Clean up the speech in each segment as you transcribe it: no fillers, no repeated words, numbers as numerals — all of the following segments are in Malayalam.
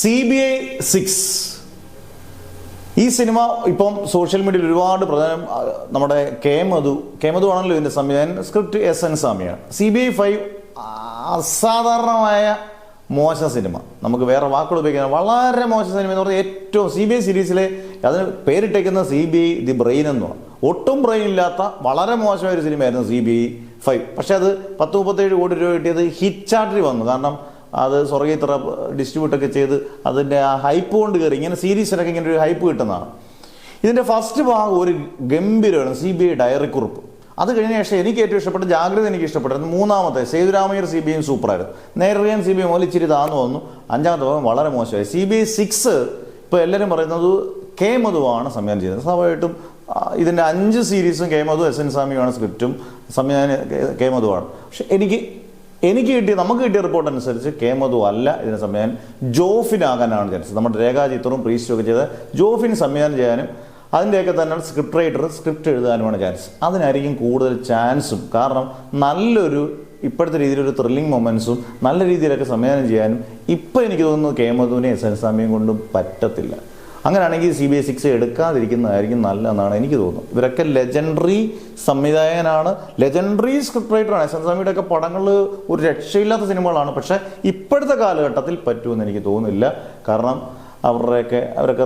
CBI 6 ഈ സിനിമ ഇപ്പം സോഷ്യൽ മീഡിയയിൽ ഒരുപാട് പ്രധാനം. നമ്മുടെ കെ മധു ആണല്ലോ ഇതിൻ്റെ സംവിധാനം, സ്ക്രിപ്റ്റ് SN സ്വാമിയാണ്. CBI 5 അസാധാരണമായ മോശം സിനിമ, നമുക്ക് വേറെ വാക്കുകൾ ഉപയോഗിക്കാൻ വളരെ മോശം സിനിമ എന്ന് പറഞ്ഞാൽ ഏറ്റവും CBI സീരീസിലെ അതിന് പേരിട്ടേക്കുന്ന CBI ദി ബ്രെയിൻ എന്നാണ്. ഒട്ടും ബ്രെയിൻ ഇല്ലാത്ത വളരെ മോശമായ ഒരു സിനിമയായിരുന്നു CBI 5. പക്ഷെ അത് 10-37 കോടി രൂപ കിട്ടിയത് ഹിറ്റ് ചാർട്ടിൽ വന്നു. കാരണം അത് സ്വർഗീത്ര ഡിസ്ട്രിബ്യൂട്ടൊക്കെ ചെയ്ത് അതിൻ്റെ ആ ഹൈപ്പ് കൊണ്ട് കയറി. ഇങ്ങനെ സീരീസിനൊക്കെ ഇങ്ങനെ ഒരു ഹൈപ്പ് കിട്ടുന്നതാണ്. ഇതിൻ്റെ ഫസ്റ്റ് ഭാഗം ഒരു ഗംഭീരമാണ്, CBI ഡയറി കുറിപ്പ്. അത് കഴിഞ്ഞ ശേഷം എനിക്ക് ഏറ്റവും ഇഷ്ടപ്പെട്ട ജാഗ്രത എനിക്ക് ഇഷ്ടപ്പെട്ടിരുന്നു. മൂന്നാമത്തെ സേതുരാമയ്യർ CBI സൂപ്പറായിരുന്നു. നേരറിയാൻ CBI മുതൽ ഇച്ചിരി താന്നു വന്നു. അഞ്ചാമത്തെ ഭാഗം വളരെ മോശമായി. CBI 6 ഇപ്പോൾ എല്ലാവരും പറയുന്നത് കെ മധുവാണ് സംവിധാനം ചെയ്തത്. സ്വാഭാവികമായിട്ടും ഇതിൻ്റെ 5 സീരീസും കെ മധു SN സ്വാമിയാണ്, സ്ക്രിപ്റ്റും സംവിധാനം കെ മധുവാണ്. പക്ഷെ നമുക്ക് കിട്ടിയ റിപ്പോർട്ട് അനുസരിച്ച് കെ മധു അല്ല ഇതിനെ സംവിധാനം, ജോഫിനാകാനാണ് ചാൻസ്. നമ്മുടെ രേഖാചിത്രവും പ്രീസ്റ്റും ഒക്കെ ചെയ്ത് ജോഫിൻ സംവിധാനം ചെയ്യാനും അതിൻ്റെയൊക്കെ തന്നെ സ്ക്രിപ്റ്റ് റൈറ്റർ സ്ക്രിപ്റ്റ് എഴുതാനുമാണ് ചാൻസ്. അതിനായിരിക്കും കൂടുതൽ ചാൻസും. കാരണം നല്ലൊരു ഇപ്പോഴത്തെ രീതിയിലൊരു ത്രില്ലിംഗ് മൊമെൻറ്റ്സും നല്ല രീതിയിലൊക്കെ സംവിധാനം ചെയ്യാനും ഇപ്പം എനിക്ക് തോന്നുന്നു കെ മധുവിനെ SN സ്വാമിയും കൊണ്ടും പറ്റത്തില്ല. അങ്ങനെയാണെങ്കിൽ CBI 6 എടുക്കാതിരിക്കുന്നതായിരിക്കും നല്ലതെന്നാണ് എനിക്ക് തോന്നുന്നത്. ഇവരൊക്കെ ലെജൻഡറി സംവിധായകനാണ്, ലെജൻഡറി സ്ക്രിപ്റ്റ് റൈറ്ററാണ്. SN സ്വാമിയുടെ ഒക്കെ പടങ്ങൾ ഒരു രക്ഷയില്ലാത്ത സിനിമകളാണ്. പക്ഷേ ഇപ്പോഴത്തെ കാലഘട്ടത്തിൽ പറ്റുമെന്ന് എനിക്ക് തോന്നുന്നില്ല. കാരണം അവരൊക്കെ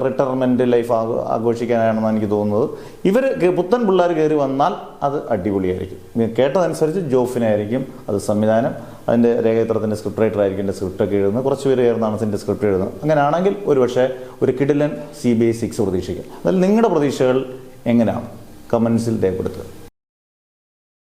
റിട്ടയർമെൻറ്റ് ലൈഫ് ആഘോഷിക്കാനാണെന്നാണ് എനിക്ക് തോന്നുന്നത്. ഇവർ പുത്തൻ പിള്ളേർ കയറി വന്നാൽ അത് അടിപൊളിയായിരിക്കും. കേട്ടതനുസരിച്ച് ജോഫിനായിരിക്കും അത് സംവിധാനം, അതിൻ്റെ രേഖാചിത്രത്തിൻ്റെ സ്ക്രിപ്റ്റ് റൈറ്റർ ആയിരിക്കും എൻ്റെ സ്ക്രിപ്റ്റൊക്കെ എഴുതുന്നത്. കുറച്ച് പേര് ചേർന്നാണ് അതിൻ്റെ സ്ക്രിപ്റ്റ് എഴുതുന്നത്. അങ്ങനെയാണെങ്കിൽ ഒരുപക്ഷെ ഒരു കിടിലൻ CBI 6 പ്രതീക്ഷിക്കാം. അതിൽ നിങ്ങളുടെ പ്രതീക്ഷകൾ എങ്ങനെയാണ്? കമൻസിൽ രേഖപ്പെടുത്തുക.